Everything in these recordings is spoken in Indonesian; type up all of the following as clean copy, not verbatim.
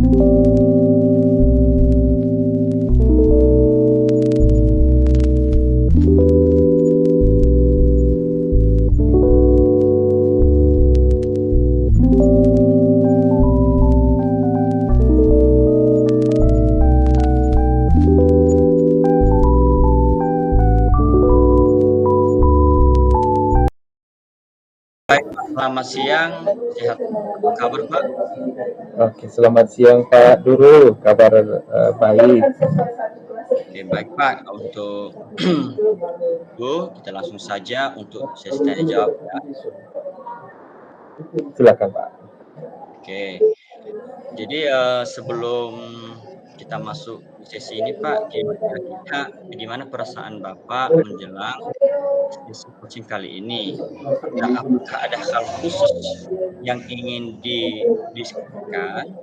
Baik, selamat siang. Sehat. Apa kabar, Pak? Oke, selamat siang Pak Duru, kabar baik. Oke, baik, Pak. Untuk itu kita langsung saja untuk sesi tanya jawab ya. Silakan Pak. Oke. Jadi sebelum kita masuk di sesi ini, Pak, kira-kira bagaimana perasaan Bapak menjelang sesi coaching kali ini? Apakah ada hal khusus yang ingin didiskusikan?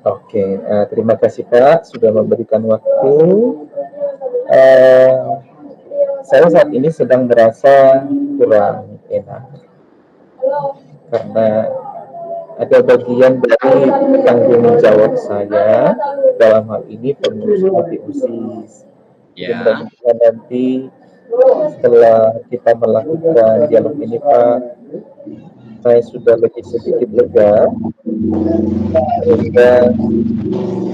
Oke, terima kasih Pak sudah memberikan waktu. Eh, saya saat ini sedang merasa kurang enak karena ada bagian dari tanggung jawab saya dalam hal ini pengurus OSIS. Ya. Mudah-mudahan nanti setelah kita melakukan dialog ini Pak, saya sudah lebih sedikit lega sehingga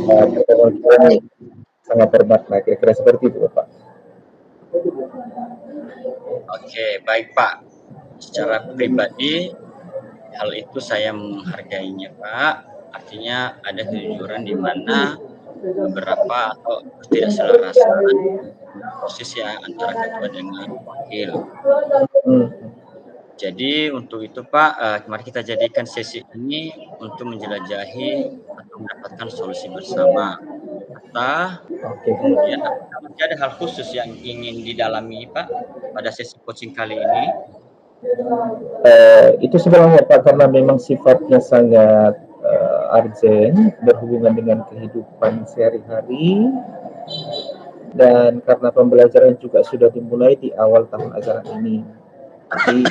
pertemuan kita sangat bermakna, kira-kira seperti itu Pak. Oke, baik Pak. Secara pribadi hal itu saya menghargainya Pak. Artinya ada kejujuran di mana beberapa atau ketidakselarasaan posisi ya antara ketua dengan wakil. Jadi untuk itu Pak, mari kita jadikan sesi ini untuk menjelajahi atau mendapatkan solusi bersama. Kemudian masih ada hal khusus yang ingin didalami Pak pada sesi coaching kali ini? Itu sebenarnya Pak karena memang sifatnya sangat urgent berhubungan dengan kehidupan sehari-hari dan karena pembelajaran juga sudah dimulai di awal tahun ajaran ini. Jadi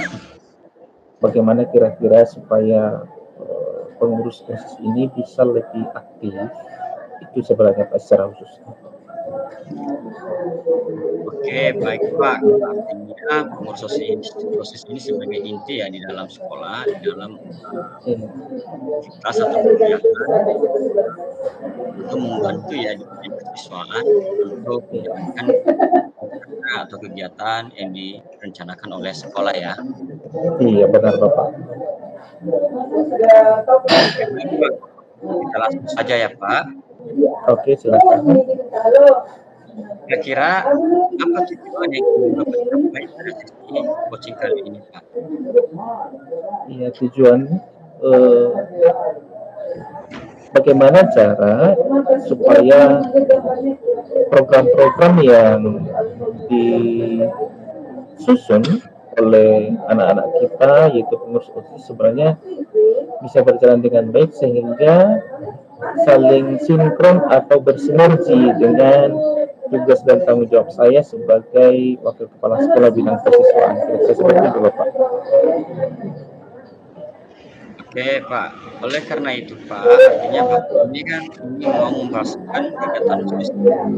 bagaimana kira-kira supaya pengurus OSIS ini bisa lebih aktif, itu sebenarnya Pak secara khusus. Oke, baik Pak. Artinya pengurus OSIS ini sebagai inti ya di dalam sekolah, di dalam aktivitas atau kegiatan untuk membantu ya di kesiswaan untuk menjalankan atau kegiatan yang direncanakan oleh sekolah ya. Iya benar Bapak. Oke, baik Pak. Kita langsung saja ya Pak. Oke, silakan. Kira-kira apa tujuan yang ingin Bapak capai pada sesi coaching kali ini Pak? Iya, tujuan bagaimana cara supaya program-program yang disusun oleh anak-anak kita yaitu pengurus OSIS sebenarnya bisa berjalan dengan baik sehingga saling sinkron atau bersinergi dengan tugas dan tanggung jawab saya sebagai wakil kepala sekolah bidang kesiswaan. Kira-kira seperti itu Bapak. Oke Pak, oleh karena itu Pak, artinya Bapak ini kan mau membahaskan kegiatan OSIS yang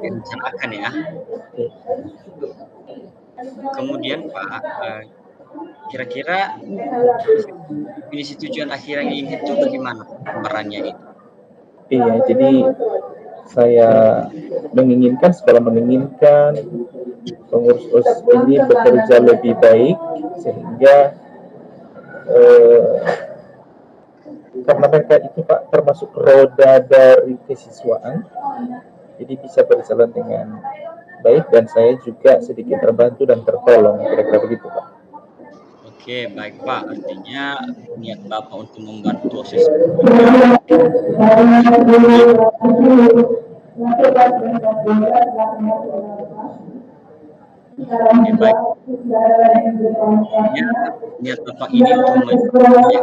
direncanakan ya. Kemudian Pak, kira-kira definisi tujuan akhir yang ingin itu bagaimana perannya itu? Iya, jadi saya menginginkan sekolah menginginkan pengurus OSIS ini bekerja lebih baik sehingga karena mereka itu Pak termasuk roda dari kesiswaan, jadi bisa berjalan dengan baik dan saya juga sedikit terbantu dan tertolong, kira-kira begitu Pak. Oke, baik Pak, artinya niat Bapak untuk membantu OSIS. Oke, baik. Niat Bapak ini untuk menjadi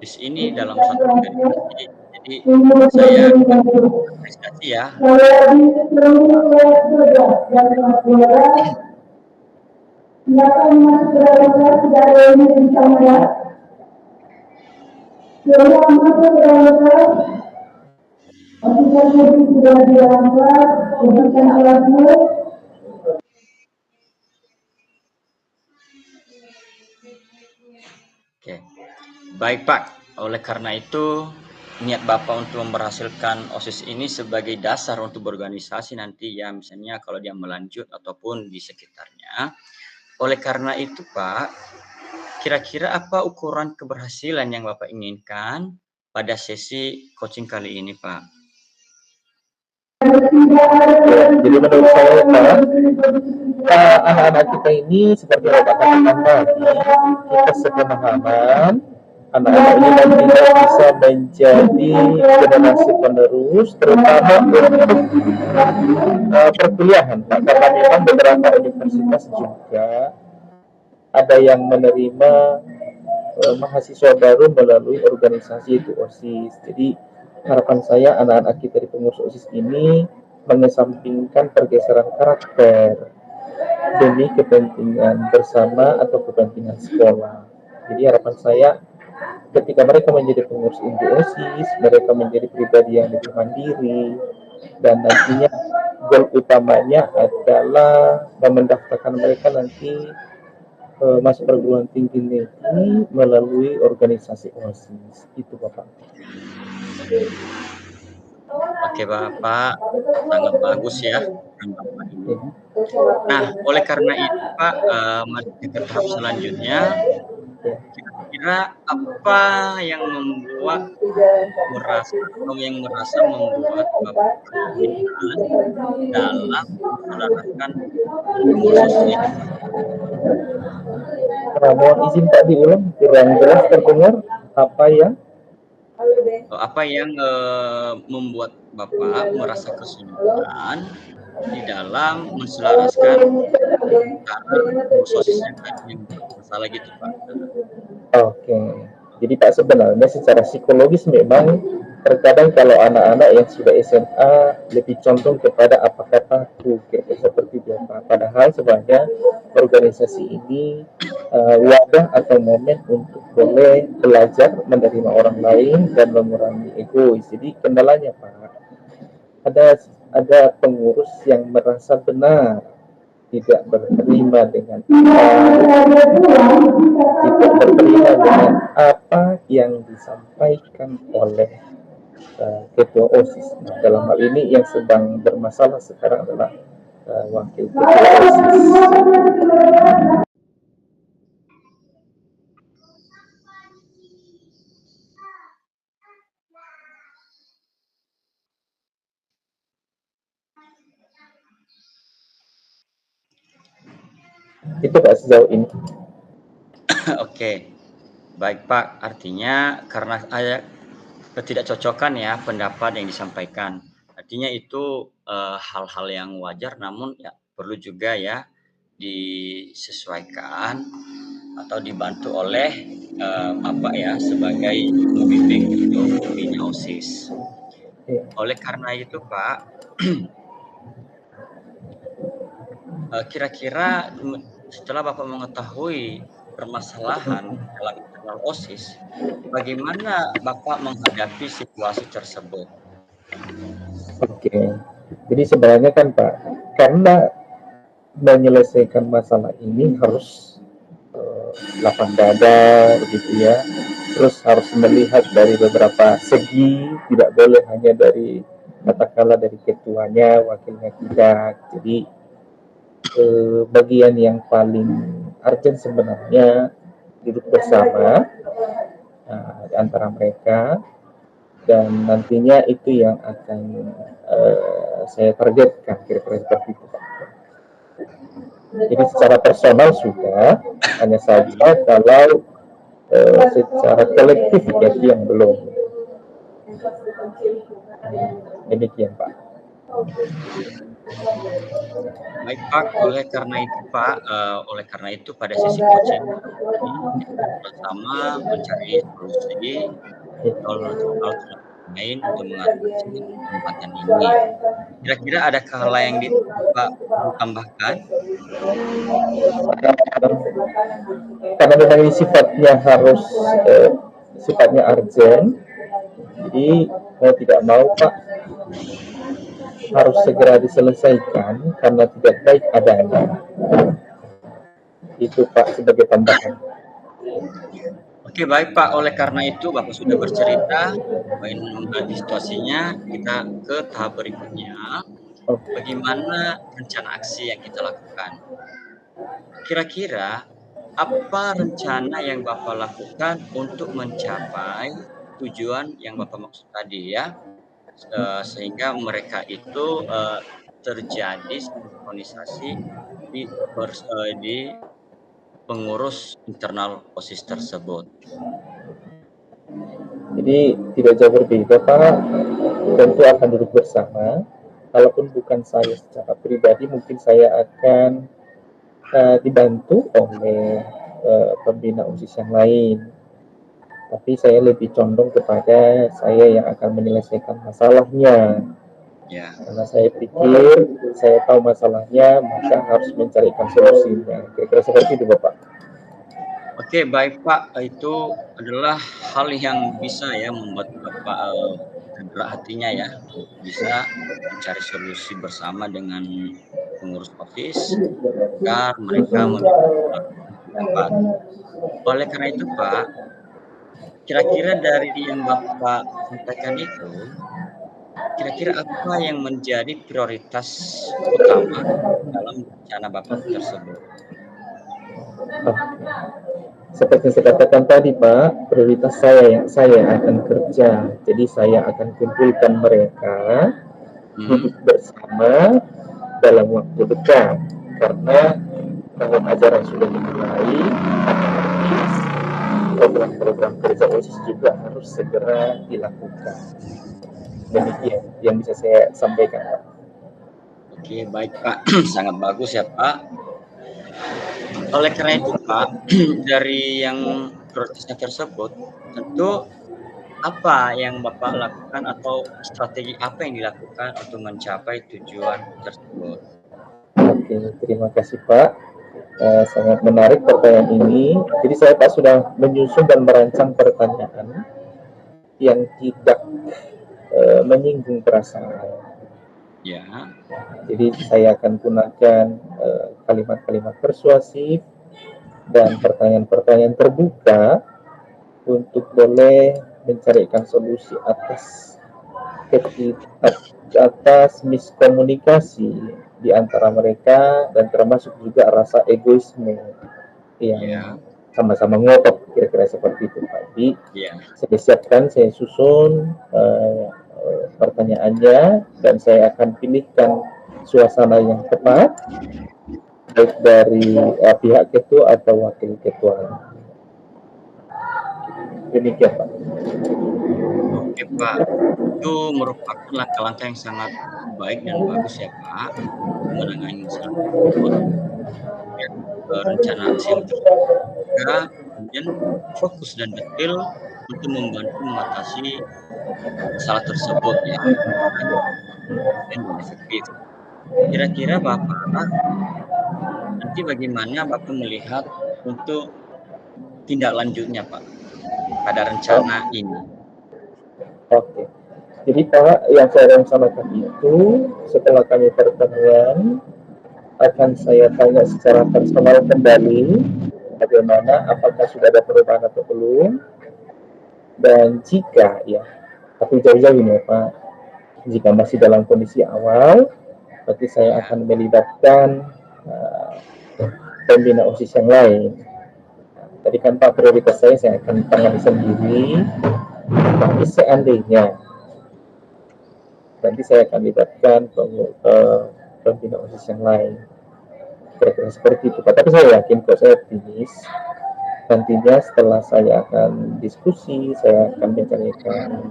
OSIS ini dalam satu organisasi. Jadi saya apresiasi ya. Oke, baik Pak. Oleh karena itu, niat Bapak untuk memberhasilkan OSIS ini sebagai dasar untuk berorganisasi nanti ya, misalnya kalau dia melanjut ataupun di sekitarnya. Oleh karena itu Pak, kira-kira apa ukuran keberhasilan yang Bapak inginkan pada sesi coaching kali ini Pak? Ya, jadi menurut saya Pak, anak-anak kita ini seperti yang Bapak katakan tadi, kita sepemahaman, anak-anak ini nantinya bisa menjadi generasi penerus, terutama untuk perkuliahan, Pak. Karena memang beberapa universitas juga ada yang menerima mahasiswa baru melalui organisasi itu OSIS. Jadi harapan saya anak-anak kita di pengurus OSIS ini mengesampingkan pergeseran karakter demi kepentingan bersama atau kepentingan sekolah. Jadi harapan saya ketika mereka menjadi pengurus inti OSIS, mereka menjadi pribadi yang lebih mandiri dan nantinya goal utamanya adalah mendaftarkan mereka nanti masuk perguruan tinggi negeri melalui organisasi OSIS. Itu Bapak. Oke Bapak, sangat bagus ya Bapak ini. Nah, oleh karena itu Pak, mari ke tahap selanjutnya. Kira-kira apa yang membuat membuat Bapak kesulitan dalam menjalankan pengurus ini? Mohon izin Pak diulang, kurang jelas terdengar apa yang Apa yang membuat Bapak merasa kesulitan di dalam menselaraskan antara pengurus OSIS yang tadi yang bermasalah gitu Pak? Oke. Jadi Pak sebenarnya secara psikologis memang terkadang kalau anak-anak yang sudah SMA lebih condong kepada apa kataku kira-kira seperti itu Pak. Padahal sebenarnya organisasi ini wadah atau momen untuk boleh belajar menerima orang lain dan mengurangi egois. Jadi kendalanya Pak, ada pengurus yang merasa benar tidak berterima dengan tidak berterima dengan apa yang disampaikan oleh ketua OSIS. Nah, dalam hal ini yang sedang bermasalah sekarang adalah wakil ketua OSIS. Itu Pak sejauh ini. Oke, baik Pak. Artinya karena ada ketidakcocokan ya pendapat yang disampaikan. Artinya itu hal-hal yang wajar, namun ya perlu juga ya disesuaikan atau dibantu oleh Bapak ya sebagai pembimbing untuk pembina OSIS. Oleh karena itu Pak, kira-kira setelah Bapak mengetahui permasalahan dalam internal OSIS, bagaimana Bapak menghadapi situasi tersebut? Oke, jadi sebenarnya kan Pak, karena menyelesaikan masalah ini harus lapang dada begitu ya, terus harus melihat dari beberapa segi, tidak boleh hanya dari katakanlah dari ketuanya, wakilnya tidak. Jadi bagian yang paling urgent sebenarnya duduk bersama di antara mereka, dan nantinya itu yang akan saya targetkan kira-kira seperti itu Pak. Jadi secara personal sudah, hanya saja kalau secara kolektif ya yang belum. Demikian Pak. Baik Pak, oleh karena itu pada sesi coaching ini bersama mencari solusi alternatif lain untuk mengatasi kesempatan ini. Kira-kira ada hal yang Pak tambahkan? Karena memang ini sifatnya harus sifatnya urgent, jadi mau tidak mau Pak harus segera diselesaikan karena tidak baik adanya. Itu Pak sebagai tambahan. Oke, baik Pak. Oleh karena itu Bapak sudah bercerita mengenai situasinya, kita ke tahap berikutnya. Oke. Bagaimana rencana aksi yang kita lakukan? Kira-kira apa rencana yang Bapak lakukan untuk mencapai tujuan yang Bapak maksud tadi ya? Sehingga mereka itu, terjadi sinkronisasi di pengurus internal OSIS tersebut. Jadi tidak jauh berbeda Pak, tentu akan duduk bersama. Kalaupun bukan saya secara pribadi, mungkin saya akan dibantu oleh pembina OSIS yang lain. Tapi saya lebih condong kepada saya yang akan menyelesaikan masalahnya. Ya. Karena saya pikir, saya tahu masalahnya, maka harus mencarikan solusinya. Kira-kira seperti itu Bapak. Oke, baik Pak. Itu adalah hal yang bisa ya membuat Bapak tergerak hatinya ya, untuk bisa mencari solusi bersama dengan pengurus OSIS agar mereka melakukan pendapat. Oleh karena itu Pak, kira-kira dari yang Bapak sampaikan itu, kira-kira apa yang menjadi prioritas utama dalam rencana Bapak tersebut? Oh, seperti saya katakan tadi Pak, prioritas saya akan kerja. Jadi saya akan kumpulkan mereka duduk bersama dalam waktu dekat. Karena tahun ajaran sudah dimulai, program-program kerja OSIS juga harus segera dilakukan. Demikian yang bisa saya sampaikan Pak. Oke, baik Pak. Sangat bagus ya Pak. Oleh karena itu Pak, dari yang prioritasnya tersebut, tentu apa yang Bapak lakukan atau strategi apa yang dilakukan untuk mencapai tujuan tersebut? Oke, terima kasih Pak. Sangat menarik pertanyaan ini. Jadi saya Pak sudah menyusun dan merancang pertanyaan yang tidak menyinggung perasaan. Ya. Jadi saya akan gunakan kalimat-kalimat persuasif dan pertanyaan-pertanyaan terbuka untuk boleh mencarikan solusi atas miskomunikasi di antara mereka dan termasuk juga rasa egoisme yang sama-sama ngotot, kira-kira seperti itu Pak. Jadi saya siapkan, saya susun pertanyaannya dan saya akan pilihkan suasana yang tepat baik dari pihak ketua atau wakil ketua. Demikian Pak. Oke Pak, itu merupakan langkah-langkah yang sangat baik dan bagus ya Pak, menangani masalah tersebut. Ya, rencana aksi yang terbuka, kemudian fokus dan detail untuk membantu mengatasi masalah tersebut ya, dan efektif. Kira-kira Bapak nanti bagaimana Bapak melihat untuk tindak lanjutnya Pak pada rencana ini? Oke. Jadi Pak, yang saya rencanakan itu setelah kami pertemuan akan saya tanya secara personal kembali bagaimana, apakah sudah ada perubahan atau belum, dan jika ya, tapi jauh-jauh ini Pak, jika masih dalam kondisi awal, berarti saya akan melibatkan pembina OSIS yang lain. Tadi kan Pak, prioritas saya akan tangani sendiri, tapi seandainya nanti saya akan libatkan pembina OSIS yang lain. Kira-kira seperti itu Pak. Tapi saya yakin kok, saya optimis. Nantinya setelah saya akan diskusi, saya akan mencarikan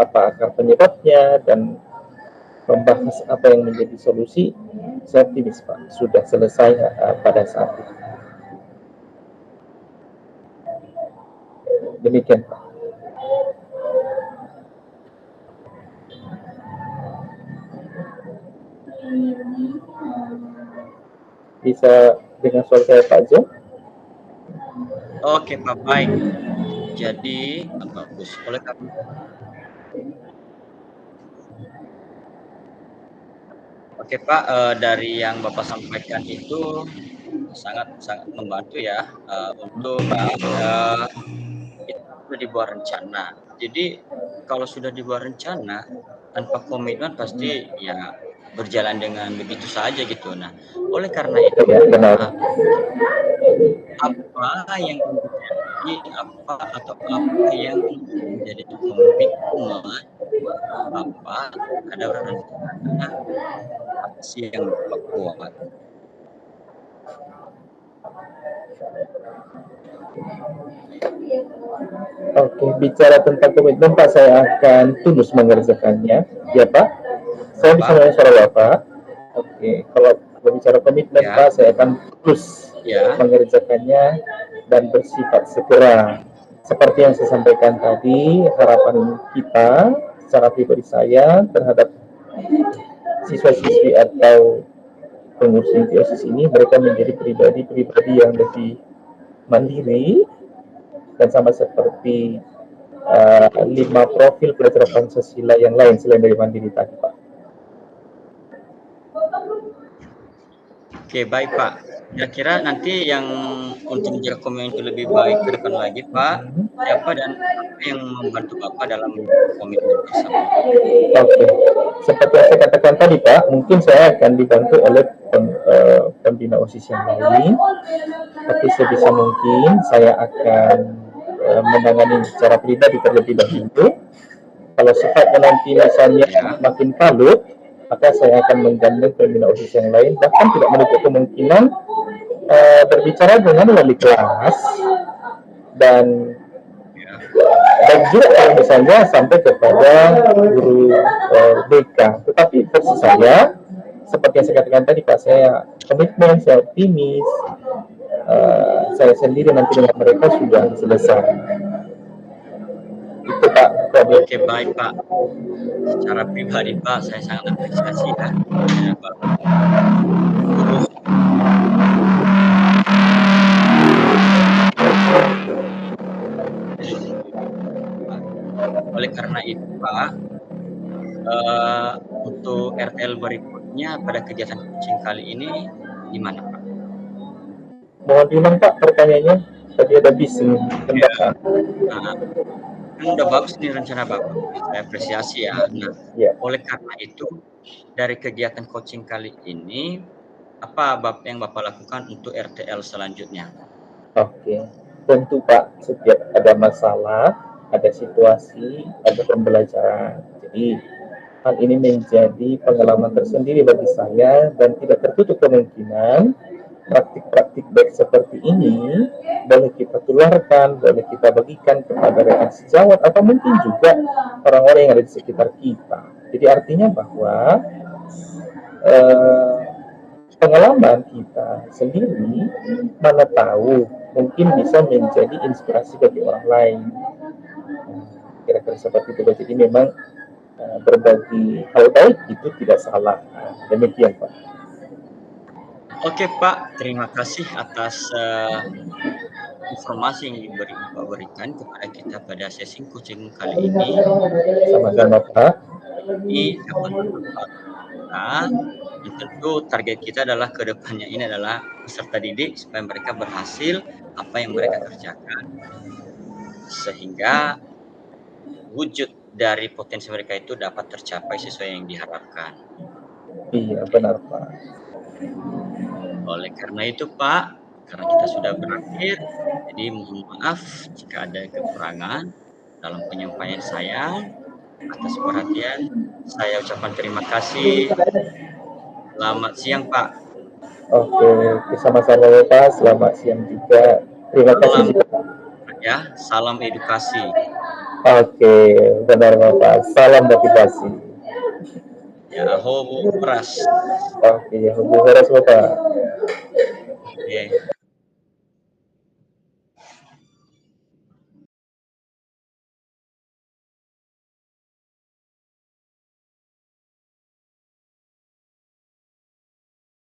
apa akar penyebabnya dan membahas apa yang menjadi solusi. Saya optimis Pak, sudah selesai pada saat itu. Demikian Pak. Bisa dengan suara saya Pak Jo? Oke Pak, baik. menjadi bagus. Oleh karena Oke Pak, dari yang Bapak sampaikan itu sangat sangat membantu ya, untuk itu sudah dibuat rencana. Jadi kalau sudah dibuat rencana, tanpa komitmen pasti ya berjalan dengan begitu saja gitu. Nah, oleh karena itu Ya, benar. Pak, apa yang menjadi apa yang menjadi komitmen Bapak terhadap rencana apa sih yang Bapak buat? Oke, bicara tentang komitmen Pak, saya akan tulus mengerjakannya. Ya Pak, saya bisa Pak? mendengar suara Bapak. Oke, kalau berbicara komitmen Ya, Pak, saya akan tulus ya, mengerjakannya dan bersifat segera. Seperti yang saya sampaikan tadi, harapan kita secara pribadi saya terhadap siswa-siswi atau pengurus inti OSIS ini, mereka menjadi pribadi-pribadi yang lebih mandiri dan sama seperti 5 profil belajar Pancasila yang lain selain dari mandiri tadi, Pak. oke baik Pak. Kira-kira nanti yang untuk menjaga komitmen itu lebih baik ke depan lagi Pak, siapa dan apa yang membantu Bapak dalam komitmen tersebut? Oke, seperti yang saya katakan tadi Pak, mungkin saya akan dibantu oleh pembina OSIS yang lain, tapi sebisa mungkin saya akan menangani secara pribadi terlebih dahulu. Kalau sifatnya nanti misalnya Ya, makin kalut, maka saya akan menggandeng pembina OSIS yang lain, bahkan tidak menutup kemungkinan berbicara dengan wali kelas dan ya. juga kalau misalnya sampai kepada guru BK. Tetapi versi saya, seperti yang saya katakan tadi Pak, saya komitmen, saya optimis, saya sendiri nanti dengan mereka sudah selesai. Itu Pak. Oke baik Pak. Secara pribadi Pak, saya sangat apresiasi ya kinerja Bapak terus. Oleh karena itu Pak, untuk RTL berikutnya pada kegiatan coaching kali ini gimana Pak? Mohon diulang Pak pertanyaannya. Tadi ada bising Ya, kendaraan. nah, kan udah bagus nih rencana Bapak, saya apresiasi ya. Nah, Ya, oleh karena itu dari kegiatan coaching kali ini, apa yang Bapak lakukan untuk RTL selanjutnya? oke. Tentu Pak, setiap ada masalah, ada situasi, ada pembelajaran. Jadi hal ini menjadi pengalaman tersendiri bagi saya dan tidak tertutup kemungkinan praktik-praktik baik seperti ini boleh kita tularkan, boleh kita bagikan kepada rekan sejawat atau mungkin juga orang-orang yang ada di sekitar kita. Jadi artinya bahwa eh, pengalaman kita sendiri mana tahu mungkin bisa menjadi inspirasi bagi orang lain. Kira-kira seperti itu. Jadi memang berbagi hal baik itu tidak salah. Demikian Pak. Oke Pak, terima kasih atas informasi yang Bapak berikan kepada kita pada sesi coaching kali ini. Sama-sama Pak. Ini dapat bermanfaat kita, dan tentu target kita adalah ke depannya ini adalah peserta didik supaya mereka berhasil apa yang mereka kerjakan, sehingga wujud dari potensi mereka itu dapat tercapai sesuai yang diharapkan. Iya benar Pak. Oleh karena itu Pak, karena kita sudah berakhir, jadi mohon maaf jika ada kekurangan dalam penyampaian saya. Atas perhatian, saya ucapkan terima kasih. Selamat siang Pak. Oke, sama-sama ya Pak. Selamat siang juga. Terima kasih Salam juga. ya, salam edukasi. Oke, benar Bapak. Salam motivasi. Ya, hobo beras. Oke, ya, hubungan Bapak.